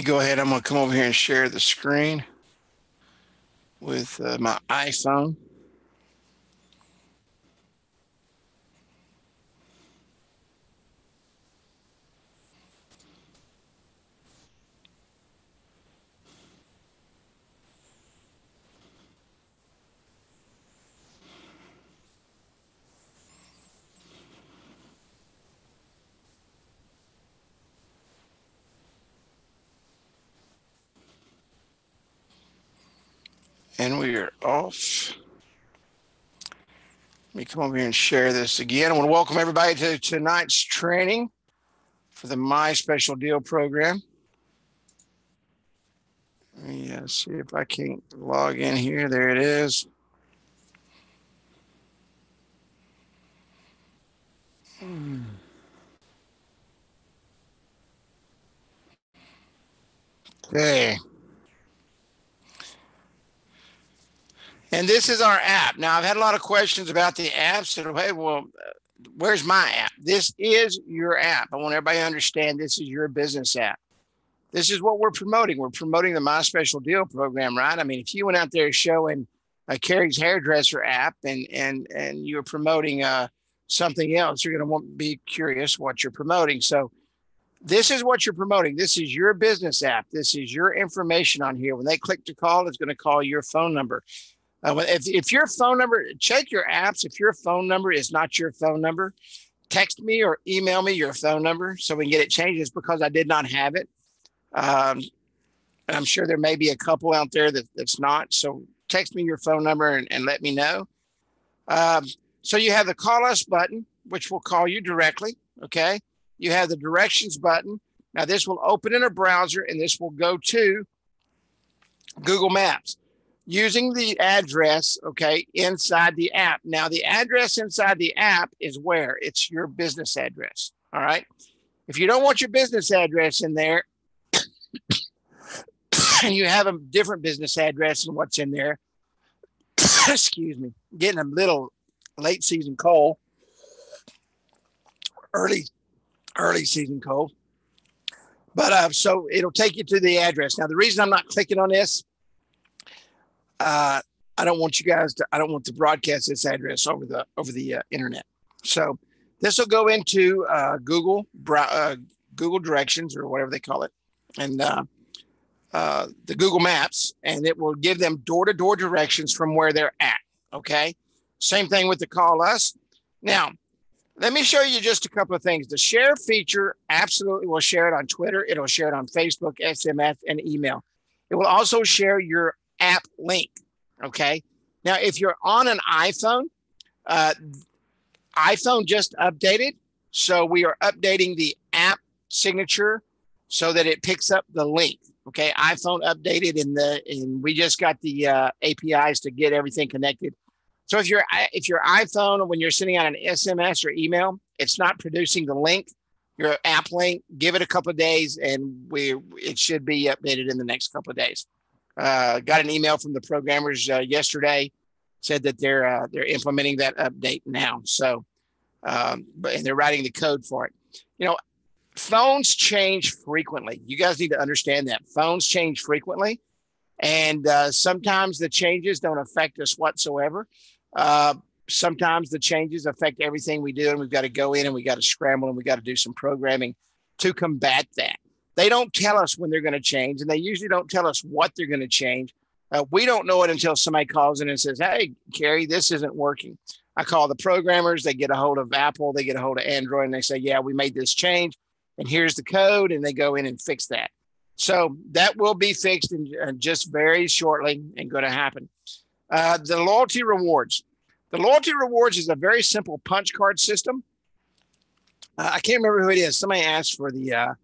go ahead. I'm going to come over here and share the screen with my iPhone. And we are off. Let me come over here and share this again. I want to welcome everybody to tonight's training for the My Special Deal program. Let me see if I can't log in here. There it is. Okay. And this is our app. Now, I've had a lot of questions about the app. So, hey, well, where's my app? This is your app. I want everybody to understand this is your business app. This is what we're promoting. We're promoting the My Special Deal program, right? I mean, if you went out there showing Carrie's Hairdresser app and you're promoting something else, you're going to be curious what you're promoting. So this is what you're promoting. This is your business app. This is your information on here. When they click to call, it's going to call your phone number. If your phone number, check your apps. If your phone number is not your phone number, text me or email me your phone number so we can get it changed. It's because I did not have it. And I'm sure there may be a couple out there that's not. So text me your phone number and let me know. So you have the call us button, which will call you directly. Okay. You have the directions button. Now this will open in a browser and this will go to Google Maps using the address, okay, inside the app. Now the address inside the app is where? It's your business address. All right. If you don't want your business address in there, and you have a different business address than what's in there, excuse me, getting a little late season cold, early season cold. But so it'll take you to the address. Now, the reason I'm not clicking on this, I don't want to broadcast this address over the internet. So this will go into Google Directions or whatever they call it, and the Google Maps, and it will give them door-to-door directions from where they're at. Okay. Same thing with the call us. Now, let me show you just a couple of things. The share feature absolutely will share it on Twitter. It'll share it on Facebook, SMS, and email. It will also share your app link. Okay. Now, if you're on an iPhone, iPhone just updated. So we are updating the app signature so that it picks up the link. Okay. iPhone updated and we just got the APIs to get everything connected. So if your iPhone, when you're sending out an SMS or email, it's not producing the link, your app link, give it a couple of days and it should be updated in the next couple of days. Got an email from the programmers yesterday, said that they're implementing that update now. So, and they're writing the code for it. You know, phones change frequently. You guys need to understand that phones change frequently, and sometimes the changes don't affect us whatsoever. Sometimes the changes affect everything we do, and we've got to go in and we got to scramble and we got to do some programming to combat that. They don't tell us when they're going to change, and they usually don't tell us what they're going to change. We don't know it until somebody calls in and says, "Hey, Carrie, this isn't working." I call the programmers. They get a hold of Apple. They get a hold of Android, and they say, "Yeah, we made this change, and here's the code," and they go in and fix that. So that will be fixed in just very shortly and going to happen. The loyalty rewards. The loyalty rewards is a very simple punch card system. I can't remember who it is. Somebody asked for the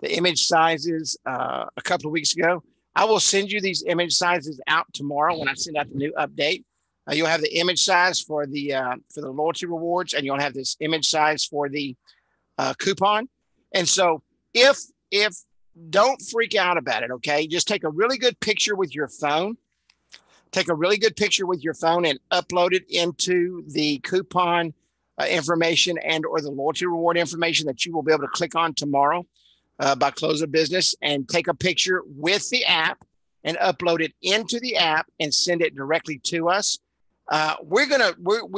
image sizes a couple of weeks ago. I will send you these image sizes out tomorrow when I send out the new update. You'll have the image size for the loyalty rewards, and you'll have this image size for the coupon. And so if don't freak out about it, okay? Just take a really good picture with your phone. Take a really good picture with your phone and upload it into the coupon information and or the loyalty reward information that you will be able to click on tomorrow. by close of business and take a picture with the app and upload it into the app and send it directly to us. We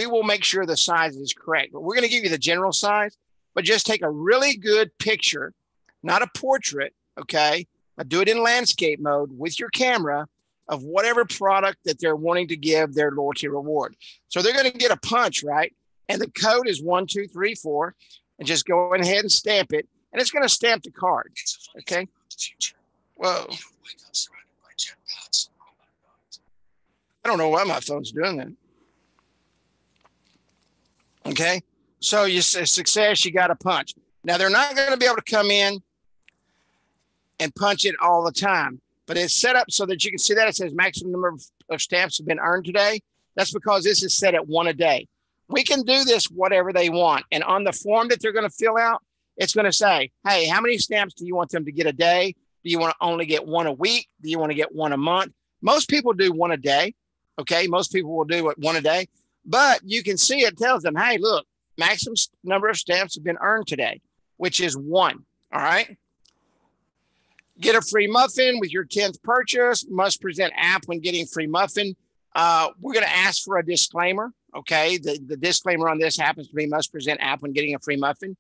will make sure the size is correct, but we're going to give you the general size, but just take a really good picture, not a portrait. Okay. But do it in landscape mode with your camera of whatever product that they're wanting to give their loyalty reward. So they're going to get a punch, right? And the code is 1234, and just go ahead and stamp it. And it's going to stamp the card. Okay. Whoa. I don't know why my phone's doing that. Okay. So you say success, you got a punch. Now they're not going to be able to come in and punch it all the time, but it's set up so that you can see that it says maximum number of stamps have been earned today. That's because this is set at 1 a day. We can do this whatever they want. And on the form that they're going to fill out, it's going to say, hey, how many stamps do you want them to get a day? Do you want to only get 1 a week? Do you want to get 1 a month? Most people do 1 a day. Okay. Most people will do it 1 a day, but you can see it tells them, hey, look, maximum number of stamps have been earned today, which is 1. All right. Get a free muffin with your 10th purchase. Must present app when getting free muffin. We're going to ask for a disclaimer. Okay. The disclaimer on this happens to be must present app when getting a free muffin,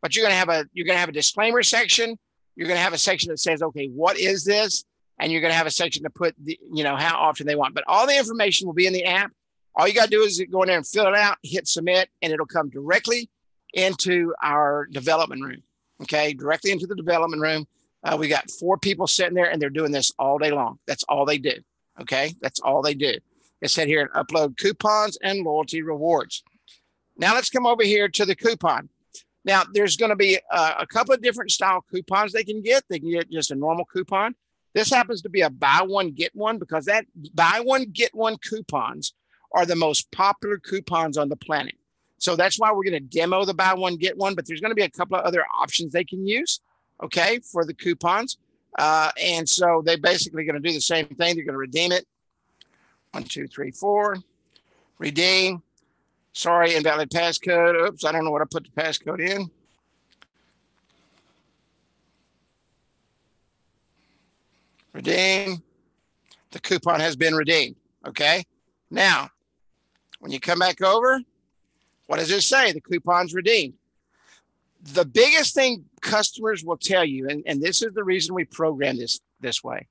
but you're going to have a disclaimer section. You're going to have a section that says, okay, what is this? And you're going to have a section to put how often they want, but all the information will be in the app. All you got to do is go in there and fill it out, hit submit, and it'll come directly into our development room. Okay. Directly into the development room. We got 4 people sitting there and they're doing this all day long. That's all they do. Okay. That's all they do. It said here, upload coupons and loyalty rewards. Now let's come over here to the coupon. Now there's going to be a couple of different style coupons they can get. They can get just a normal coupon. This happens to be a buy one, get one, because that buy one, get one coupons are the most popular coupons on the planet. So that's why we're going to demo the buy one, get one, but there's going to be a couple of other options they can use. Okay, for the coupons. And so they basically going to do the same thing. They're going to redeem it. 1, 2, 3, 4. Redeem. Sorry, invalid passcode. Oops, I don't know what I put the passcode in. Redeem. The coupon has been redeemed. Okay. Now, when you come back over, what does it say? The coupon's redeemed. The biggest thing customers will tell you, and this is the reason we program this way.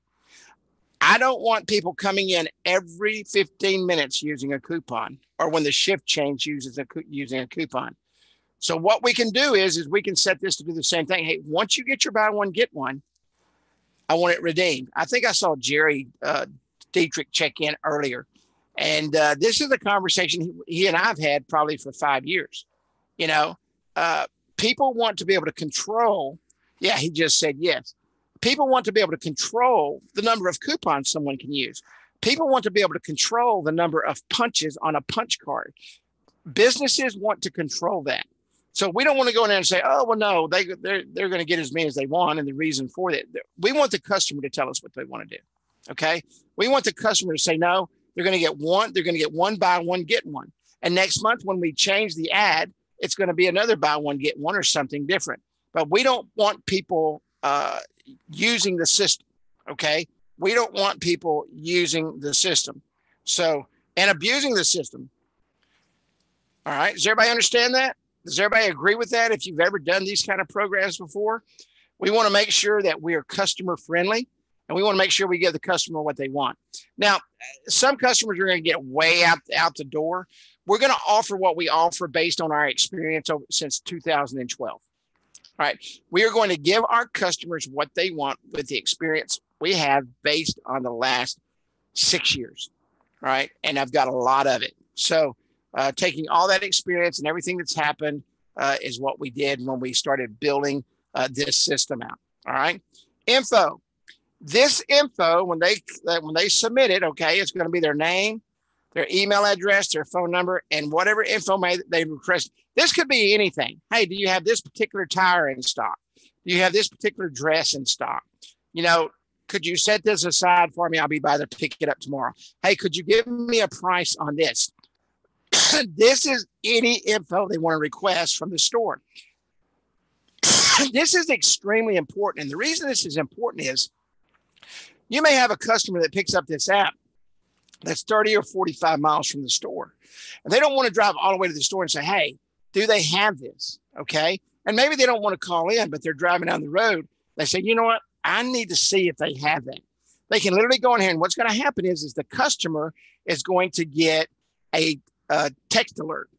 I don't want people coming in every 15 minutes using a coupon, or when the shift change using a coupon. So what we can do is we can set this to do the same thing. Hey, once you get your buy one, get one, I want it redeemed. I think I saw Jerry Dietrich check in earlier. And this is a conversation he and I've had probably for 5 years. People want to be able to control. Yeah, he just said yes. People want to be able to control the number of coupons someone can use. People want to be able to control the number of punches on a punch card. Businesses want to control that. So we don't want to go in there and say, oh, well, no, they're going to get as many as they want. And the reason for that, we want the customer to tell us what they want to do. Okay. We want the customer to say, no, they're going to get one. They're going to get one, buy one, get one. And next month, when we change the ad, it's going to be another buy one, get one or something different. But we don't want people using the system. Okay. We don't want people using the system. So, and abusing the system. All right. Does everybody understand that? Does everybody agree with that? If you've ever done these kind of programs before, we want to make sure that we are customer friendly, and we want to make sure we give the customer what they want. Now, some customers are going to get way out the door. We're going to offer what we offer based on our experience since 2012. All right. We are going to give our customers what they want with the experience we have based on the last 6 years. All right. And I've got a lot of it. So taking all that experience and everything that's happened is what we did when we started building this system out. All right. Info. This info, when they submit it, okay, it's going to be their name, their email address, their phone number, and whatever info they request. This could be anything. Hey, do you have this particular tire in stock? Do you have this particular dress in stock? Could you set this aside for me? I'll be by to pick it up tomorrow. Hey, could you give me a price on this? This is any info they want to request from the store. This is extremely important. And the reason this is important is you may have a customer that picks up this app that's 30 or 45 miles from the store. And they don't want to drive all the way to the store and say, hey, do they have this? Okay. And maybe they don't want to call in, but they're driving down the road. They say, you know what? I need to see if they have that. They can literally go in here. And what's going to happen is the customer is going to get a text alert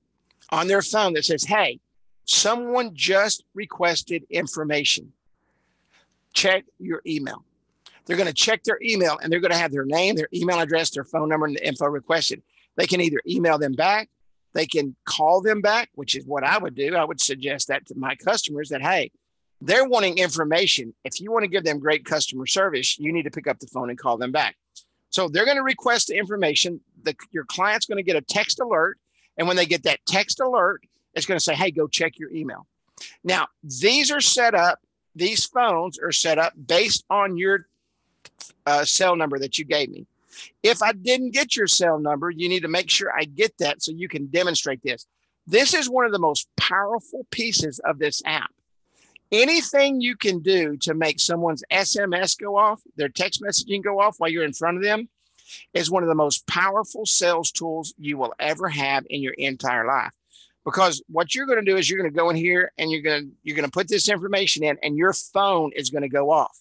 on their phone that says, hey, someone just requested information. Check your email. They're going to check their email and they're going to have their name, their email address, their phone number, and the info requested. They can either email them back, they can call them back, which is what I would do. I would suggest that to my customers that, hey, they're wanting information. If you want to give them great customer service, you need to pick up the phone and call them back. So they're going to request the information. Your client's going to get a text alert. And when they get that text alert, it's going to say, hey, go check your email. Now, these phones are set up based on your cell number that you gave me. If I didn't get your cell number, you need to make sure I get that so you can demonstrate this. This is one of the most powerful pieces of this app. Anything you can do to make someone's SMS go off, their text messaging go off while you're in front of them, is one of the most powerful sales tools you will ever have in your entire life. Because what you're going to do is you're going to go in here and you're going to put this information in and your phone is going to go off.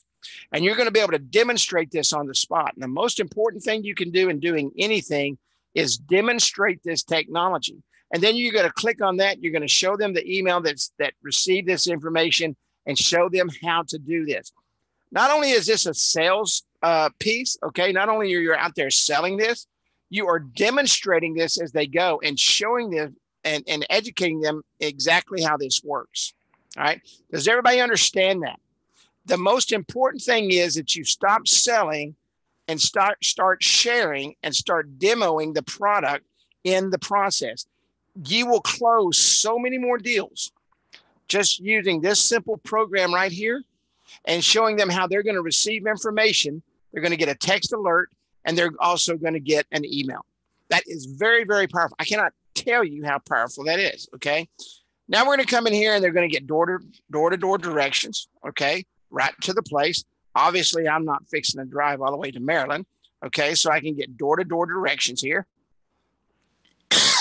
And you're going to be able to demonstrate this on the spot. And the most important thing you can do in doing anything is demonstrate this technology. And then you're going to click on that. You're going to show them the email that received this information and show them how to do this. Not only is this a sales piece, okay, not only are you out there selling this, you are demonstrating this as they go and showing them and educating them exactly how this works. All right. Does everybody understand that? The most important thing is that you stop selling and start sharing and start demoing the product in the process. You will close so many more deals just using this simple program right here and showing them how they're going to receive information. They're going to get a text alert and they're also going to get an email. That is very, very powerful. I cannot tell you how powerful that is. Okay. Now we're going to come in here and they're going to get door-to-door directions. Okay. Right to the place. Obviously, I'm not fixing to drive all the way to Maryland. Okay. So I can get door-to-door directions here.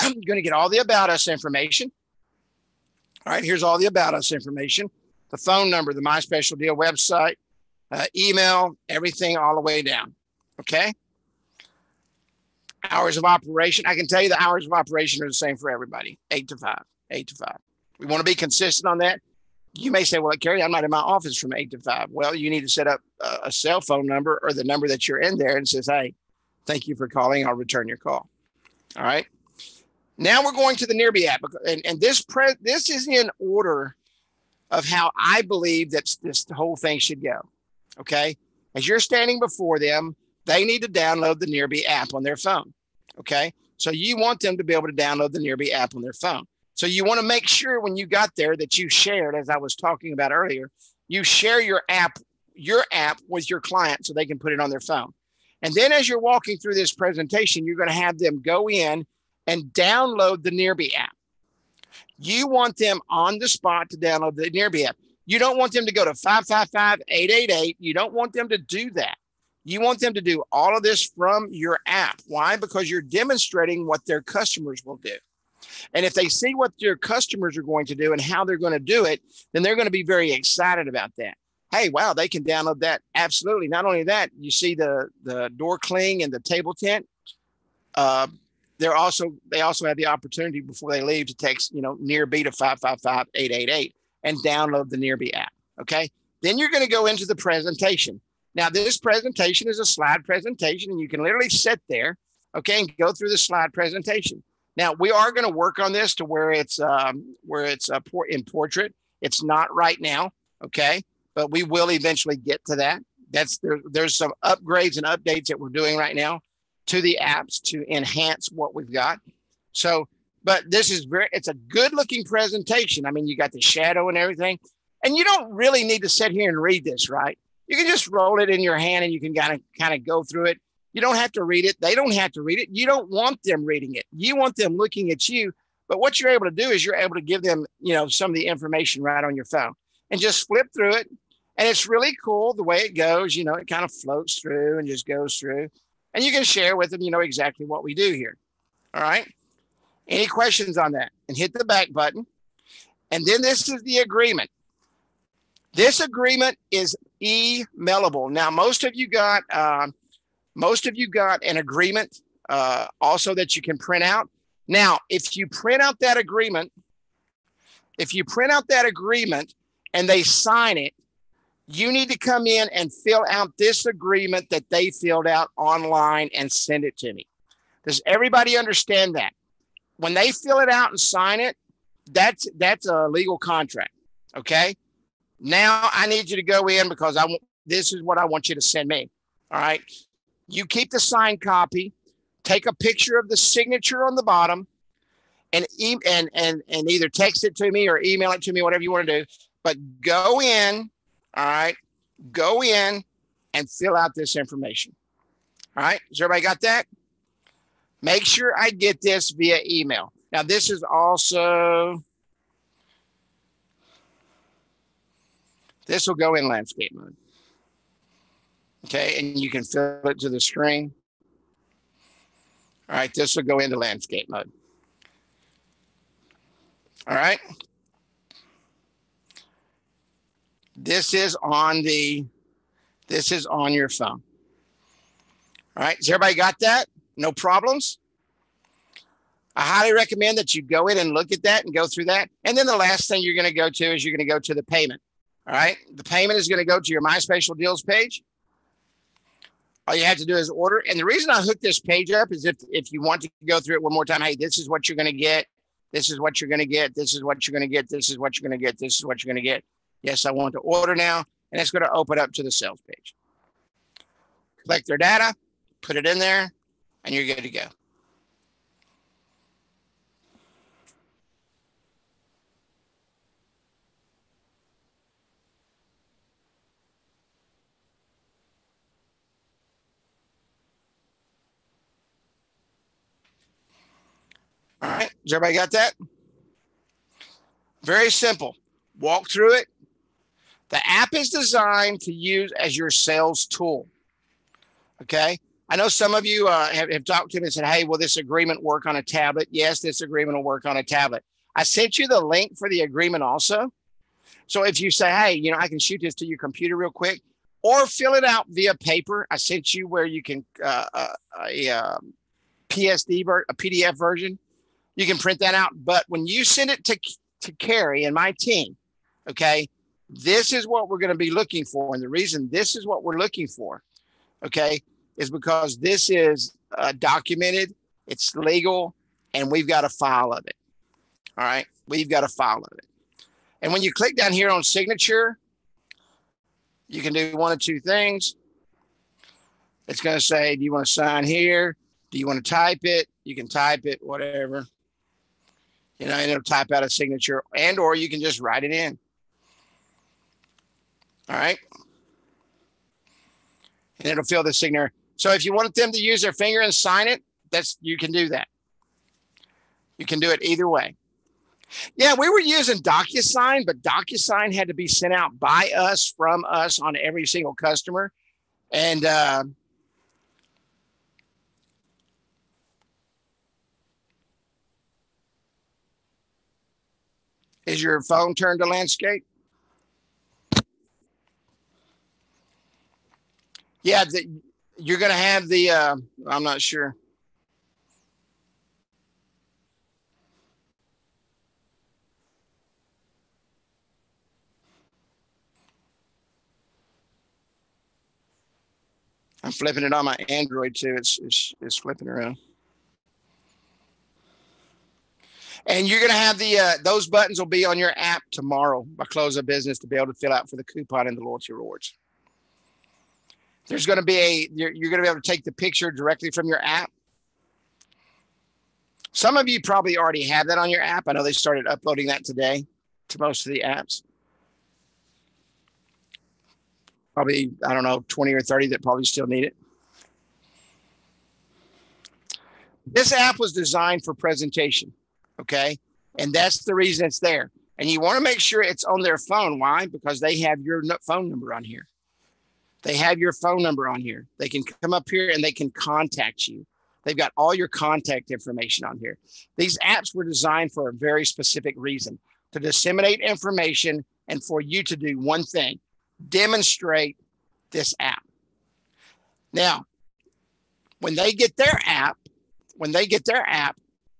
I'm going to get all the about us information. All right, here's all the about us information. The phone number, the My Special Deal website, email, everything all the way down. Okay. Hours of operation. I can tell you the hours of operation are the same for everybody. 8 to 5, 8 to 5. We want to be consistent on that. You may say, well, Kerry, I'm not in my office from 8 to 5. Well, you need to set up a cell phone number or the number that you're in there and says, hey, thank you for calling. I'll return your call. All right. Now we're going to the Nearby app, and this is in order of how I believe that this whole thing should go. Okay, as you're standing before them, they need to download the Nearby app on their phone. Okay, so you want them to be able to download the Nearby app on their phone. So you want to make sure when you got there that you shared, as I was talking about earlier, you share your app with your client so they can put it on their phone. And then as you're walking through this presentation, you're going to have them go in and download the Nearby app. You want them on the spot to download the Nearby app. You don't want them to go to 555-888. You don't want them to do that. You want them to do all of this from your app. Why? Because you're demonstrating what their customers will do. And if they see what your customers are going to do and how they're going to do it, then they're going to be very excited about that. Hey, wow, they can download that. Absolutely. Not only that, you see the door cling and the table tent. They also have the opportunity before they leave to text, Nearby to 555-888 and download the Nearby app. Okay. Then you're going to go into the presentation. Now, this presentation is a slide presentation, and you can literally sit there, okay, and go through the slide presentation. Now, we are going to work on this to where it's in portrait. It's not right now, okay, but we will eventually get to that. There's some upgrades and updates that we're doing right now to the apps to enhance what we've got. So, but this is it's a good looking presentation. I mean, you got the shadow and everything, and you don't really need to sit here and read this, right? You can just roll it in your hand and you can kind of go through it. You don't have to read it. They don't have to read it. You don't want them reading it. You want them looking at you. But what you're able to do is you're able to give them, some of the information right on your phone. and just flip through it. And it's really cool the way it goes. You know, it kind of floats through and just goes through. And you can share with them, you know, exactly what we do here. All right. Any questions on that? And hit the back button. And then this is the agreement. This agreement is emailable. Now, most of you got an agreement also that you can print out. Now, if you print out that agreement and they sign it, you need to come in and fill out this agreement that they filled out online and send it to me. Does everybody understand that? When they fill it out and sign it, that's a legal contract. Okay. Now I need you to go in because this is what I want you to send me. All right. You keep the signed copy, take a picture of the signature on the bottom, and either text it to me or email it to me, whatever you want to do. But go in, all right, go in and fill out this information. All right. Has everybody got that? Make sure I get this via email. Now, this will go in landscape mode. Okay, and you can fill it to the screen. All right, this will go into landscape mode. All right. This is on your phone. All right, has everybody got that? No problems? I highly recommend that you go in and look at that and go through that. And then the last thing you're going to go to is you're going to go to the payment. All right. The payment is going to go to your My Special Deals page. All you have to do is order. And the reason I hooked this page up is if you want to go through it one more time, hey, this is what you're going to get. This is what you're going to get. This is what you're going to get. This is what you're going to get. This is what you're going to get. Yes, I want to order now. And it's going to open up to the sales page. Collect their data, put it in there, and you're good to go. All right, has everybody got that? Very simple. Walk through it. The app is designed to use as your sales tool. Okay. I know some of you have talked to me and said, hey, will this agreement work on a tablet? Yes, this agreement will work on a tablet. I sent you the link for the agreement also. So if you say, hey, you know, I can shoot this to your computer real quick or fill it out via paper. I sent you where you can a PDF version. You can print that out. But when you send it to Carrie and my team, okay, this is what we're going to be looking for. And the reason this is what we're looking for, okay, is because this is documented, it's legal, and we've got a file of it. All right, we've got a file of it. And when you click down here on signature, you can do one of two things. It's going to say, do you want to sign here? Do you want to type it? You can type it, whatever. You know, and it'll type out a signature, and or you can just write it in. All right. And it'll fill the signature. So if you want them to use their finger and sign it, you can do that. You can do it either way. Yeah, we were using DocuSign, but DocuSign had to be sent out by us, from us, on every single customer. And is your phone turned to landscape? Yeah, you're going to have the, I'm not sure. I'm flipping it on my Android too. It's flipping around. And you're going to have those buttons will be on your app tomorrow by close of business to be able to fill out for the coupon and the loyalty rewards. There's going to be you're going to be able to take the picture directly from your app. Some of you probably already have that on your app. I know they started uploading that today to most of the apps. Probably, I don't know, 20 or 30 that probably still need it. This app was designed for presentation, okay? And that's the reason it's there. And you want to make sure it's on their phone. Why? Because they have your phone number on here. They have your phone number on here. They can come up here and they can contact you. They've got all your contact information on here. These apps were designed for a very specific reason, to disseminate information and for you to do one thing: demonstrate this app. Now, when they get their app,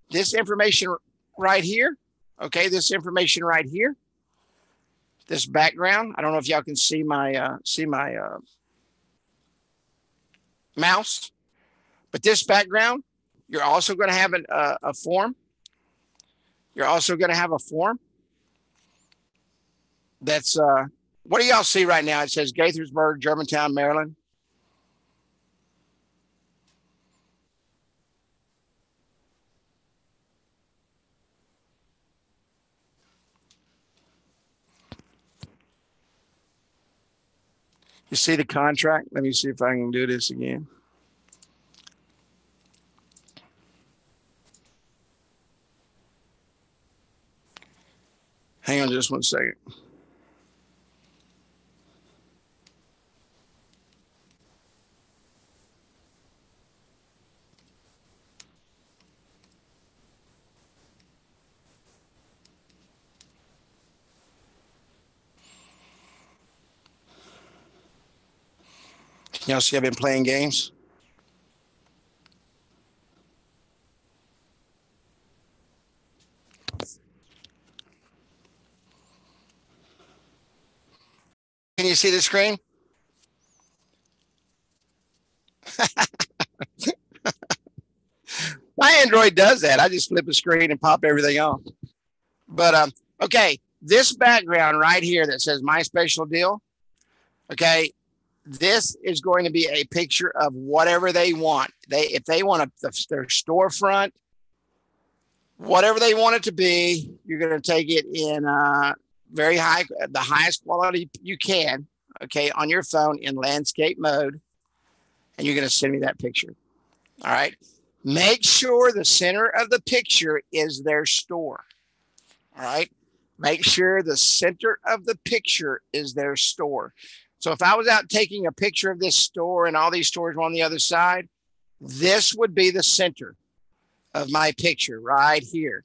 this information right here, okay, this information right here, this background, I don't know if y'all can see my mouse, but this background, you're also going to have a form. You're also going to have a form that's, what do y'all see right now? It says Gaithersburg, Germantown, Maryland. You see the contract? Let me see if I can do this again. Hang on just one second. Y'all see I've been playing games? Can you see the screen? My Android does that. I just flip a screen and pop everything on. But okay, this background right here that says my special deal, okay, this is going to be a picture of whatever they want. If they want their storefront, whatever they want it to be, you're going to take it in very high, the highest quality you can, okay, on your phone in landscape mode, and you're going to send me that picture. All right. Make sure the center of the picture is their store. All right. Make sure the center of the picture is their store. So if I was out taking a picture of this store and all these stores were on the other side, this would be the center of my picture right here.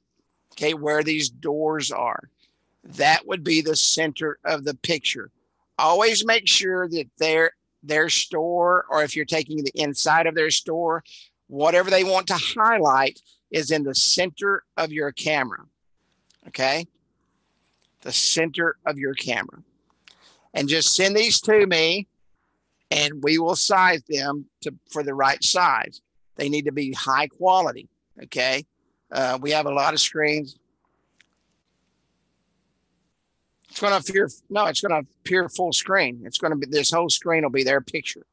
Okay. Where these doors are, that would be the center of the picture. Always make sure that their store, or if you're taking the inside of their store, whatever they want to highlight is in the center of your camera. Okay. The center of your camera. And just send these to me and we will size them for the right size. They need to be high quality. Okay. We have a lot of screens. It's going to appear, no, it's going to appear full screen. It's going to be, this whole screen will be their picture.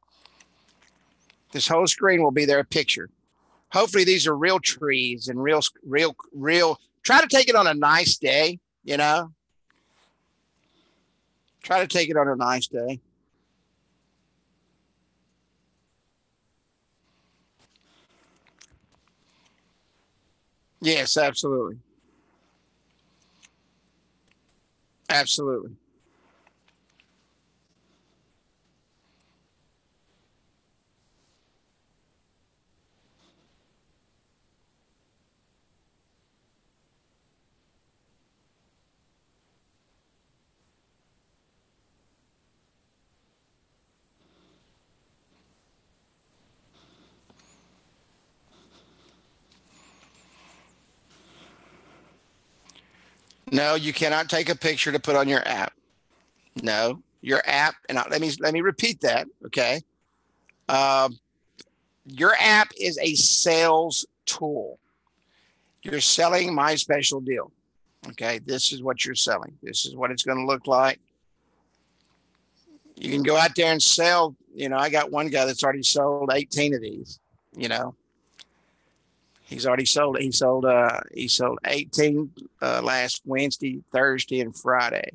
This whole screen will be their picture. Hopefully these are real trees and real. Try to take it on a nice day, you know. Try to take it on a nice day. Yes, absolutely. Absolutely. No, you cannot take a picture to put on your app. No, your app, and let me repeat that. Okay. Um, your app is a sales tool. You're selling my special deal. Okay. This is what you're selling. This is what it's going to look like. You can go out there and sell. You know, I got one guy that's already sold 18 of these. You know, he's already sold. He sold 18 last Wednesday, Thursday, and Friday,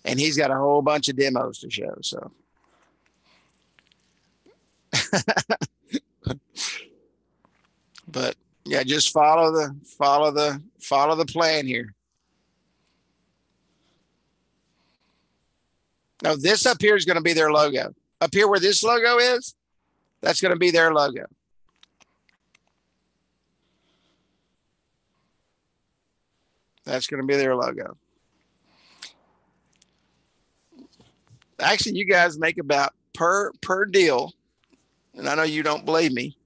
and he's got a whole bunch of demos to show. So, but yeah, just follow the plan here. No, this up here is going to be their logo. Up here where this logo is, that's going to be their logo. That's going to be their logo. Actually, you guys make about per deal, and I know you don't believe me,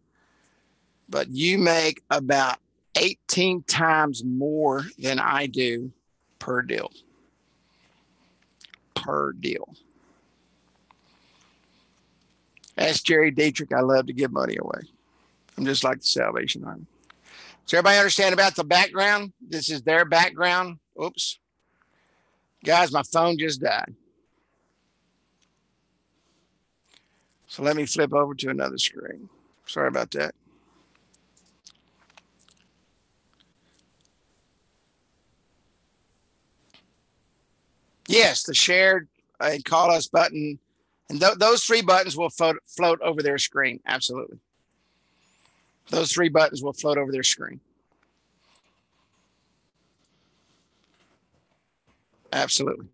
but you make about 18 times more than I do per deal. Per deal. Ask Jerry Dietrich. I love to give money away. I'm just like the Salvation Army. Does everybody understand about the background? This is their background. Oops. Guys, my phone just died. So let me flip over to another screen. Sorry about that. Yes, the shared and call us button. And those three buttons will float over their screen. Absolutely. Those three buttons will float over their screen. Absolutely.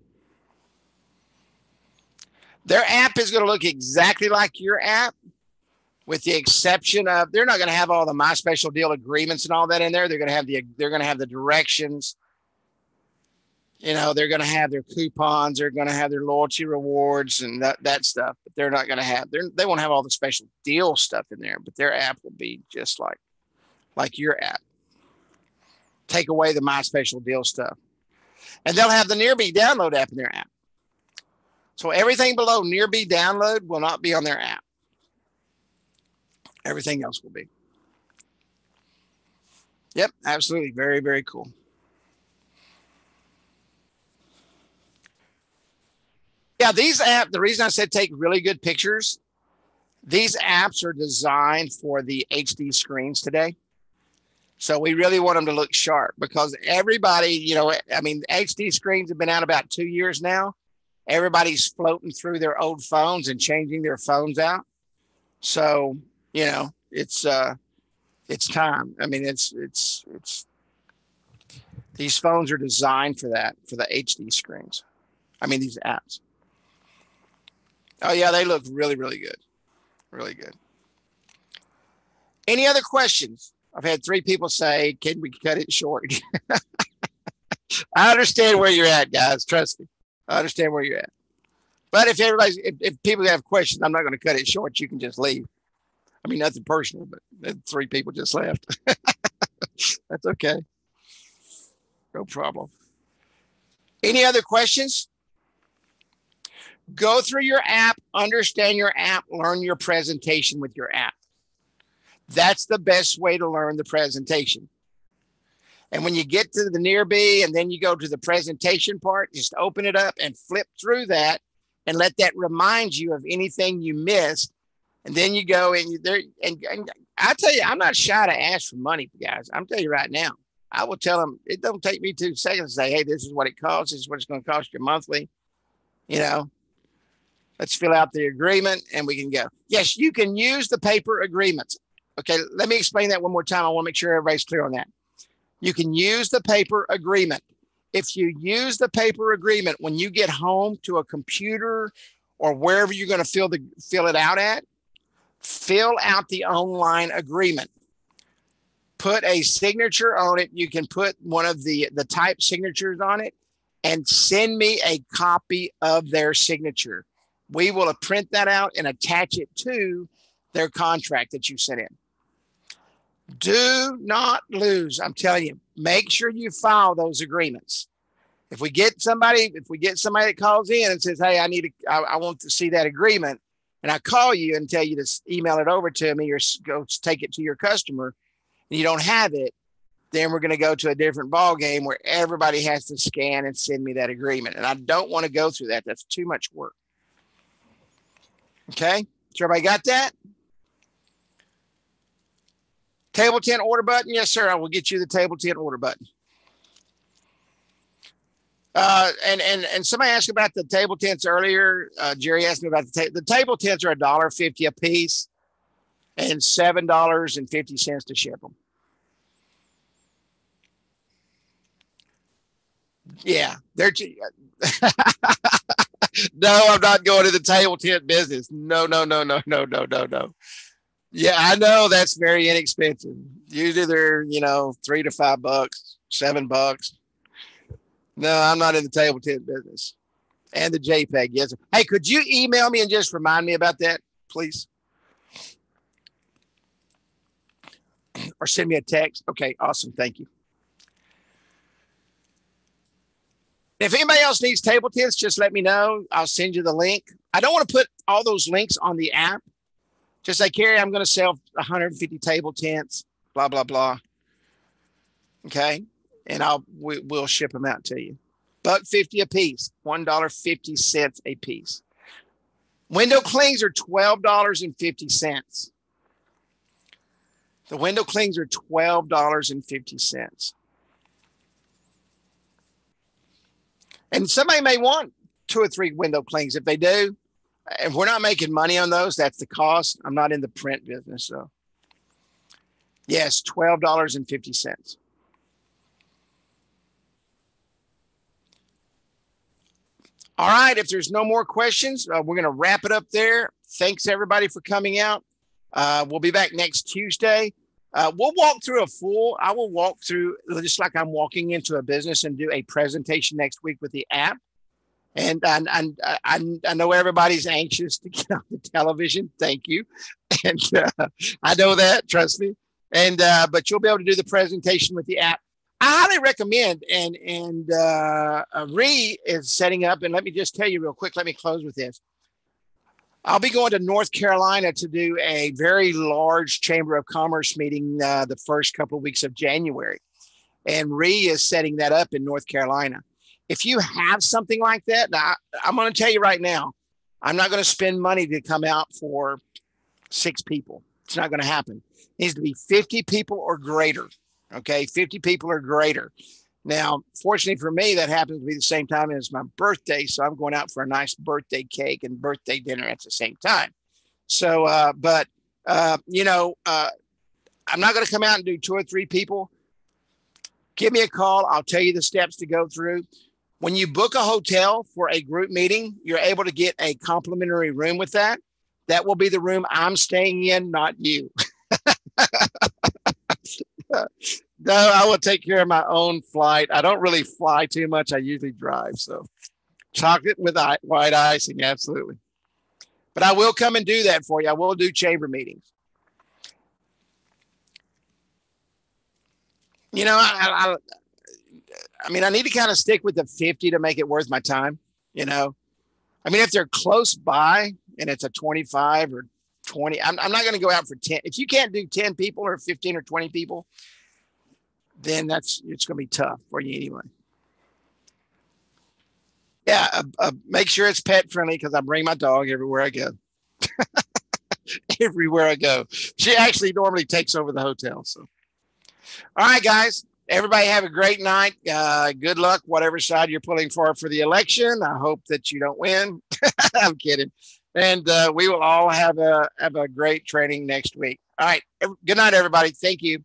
Their app is going to look exactly like your app, with the exception of they're not going to have all the my special deal agreements and all that in there. They're going to have the directions. You know, they're going to have their coupons. They're going to have their loyalty rewards and that stuff. But they're not going to have they won't have all the special deal stuff in there. But their app will be just like your app. Take away the my special deal stuff, and they'll have the Nearby download app in their app. So everything below Nearby download will not be on their app. Everything else will be. Yep, absolutely. Very, very cool. Yeah, these apps, the reason I said take really good pictures, these apps are designed for the HD screens today. So we really want them to look sharp because everybody, you know, I mean, HD screens have been out about 2 years now. Everybody's floating through their old phones and changing their phones out. So, you know, it's time. I mean, it's these phones are designed for that, for the HD screens. I mean, these apps. Oh yeah, they look really, really good. Really good. Any other questions? I've had 3 people say, can we cut it short? I understand where you're at, guys. Trust me. I understand where you're at. But if people have questions, I'm not going to cut it short. You can just leave. I mean, nothing personal, but 3 people just left. That's okay. No problem. Any other questions? Go through your app, understand your app, learn your presentation with your app. That's the best way to learn the presentation. And when you get to the Nearby and then you go to the presentation part, just open it up and flip through that and let that remind you of anything you missed. And then you go and and I tell you, I'm not shy to ask for money, guys. I'm telling you right now, I will tell them, it don't take me 2 seconds to say, hey, this is what it costs. This is what it's going to cost you monthly. You know, let's fill out the agreement and we can go. Yes, you can use the paper agreements. Okay, let me explain that one more time. I want to make sure everybody's clear on that. You can use the paper agreement. If you use the paper agreement, when you get home to a computer or wherever you're going to fill it out at, fill out the online agreement. Put a signature on it. You can put one of the type signatures on it and send me a copy of their signature. We will print that out and attach it to their contract that you sent in. Do not lose. I'm telling you, make sure you file those agreements. If we get somebody that calls in and says, hey, I want to see that agreement, and I call you and tell you to email it over to me or go take it to your customer, and you don't have it, then we're going to go to a different ball game where everybody has to scan and send me that agreement. And I don't want to go through that. That's too much work. Okay. So everybody got that? Table tent order button? Yes, sir. I will get you the table tent order button. And somebody asked about the table tents earlier. Jerry asked me about the table tents are $1.50 a piece and $7.50 to ship them. Yeah, No, I'm not going to the table tent business. No, no, no, no, no, no, no, no. Yeah, I know that's very inexpensive. Usually they're, $3 to $5, $7. No, I'm not in the table tent business. And the JPEG, yes. Hey, could you email me and just remind me about that, please? Or send me a text. Okay, awesome. Thank you. If anybody else needs table tents, just let me know. I'll send you the link. I don't want to put all those links on the app. Just like, Carrie, I'm going to sell 150 table tents, blah, blah, blah. Okay. And we'll ship them out to you. $1.50 a piece, $1.50 a piece. Window clings are $12.50. The window clings are $12.50. And somebody may want 2 or 3 window clings. If they do, if we're not making money on those, that's the cost. I'm not in the print business. So yes, $12.50. All right. If there's no more questions, we're going to wrap it up there. Thanks everybody for coming out. We'll be back next Tuesday. We'll walk through I will walk through just like I'm walking into a business and do a presentation next week with the app. And I know everybody's anxious to get on the television. Thank you. And I know that, trust me. And but you'll be able to do the presentation with the app. I highly recommend, and Ree is setting up, and let me just tell you real quick, let me close with this. I'll be going to North Carolina to do a very large Chamber of Commerce meeting the first couple of weeks of January. And Ree is setting that up in North Carolina. If you have something like that, now, I'm going to tell you right now, I'm not going to spend money to come out for 6 people. It's not going to happen. It needs to be 50 people or greater. Okay, 50 people or greater. Now, fortunately for me, that happens to be the same time as my birthday. So I'm going out for a nice birthday cake and birthday dinner at the same time. So, I'm not going to come out and do 2 or 3 people. Give me a call. I'll tell you the steps to go through. When you book a hotel for a group meeting, you're able to get a complimentary room with that. That will be the room I'm staying in, not you. No, I will take care of my own flight. I don't really fly too much. I usually drive. So chocolate with white icing. Absolutely. But I will come and do that for you. I will do chamber meetings. I need to kind of stick with the 50 to make it worth my time. If they're close by and it's a 25 or 20, I'm not going to go out for 10. If you can't do 10 people or 15 or 20 people, then it's going to be tough for you anyway. Yeah, make sure it's pet friendly because I bring my dog everywhere I go. Everywhere I go. She actually normally takes over the hotel. So, all right, guys, everybody have a great night. Good luck, whatever side you're pulling for the election. I hope that you don't win. I'm kidding. And we will all have a great training next week. All right. Good night, everybody. Thank you.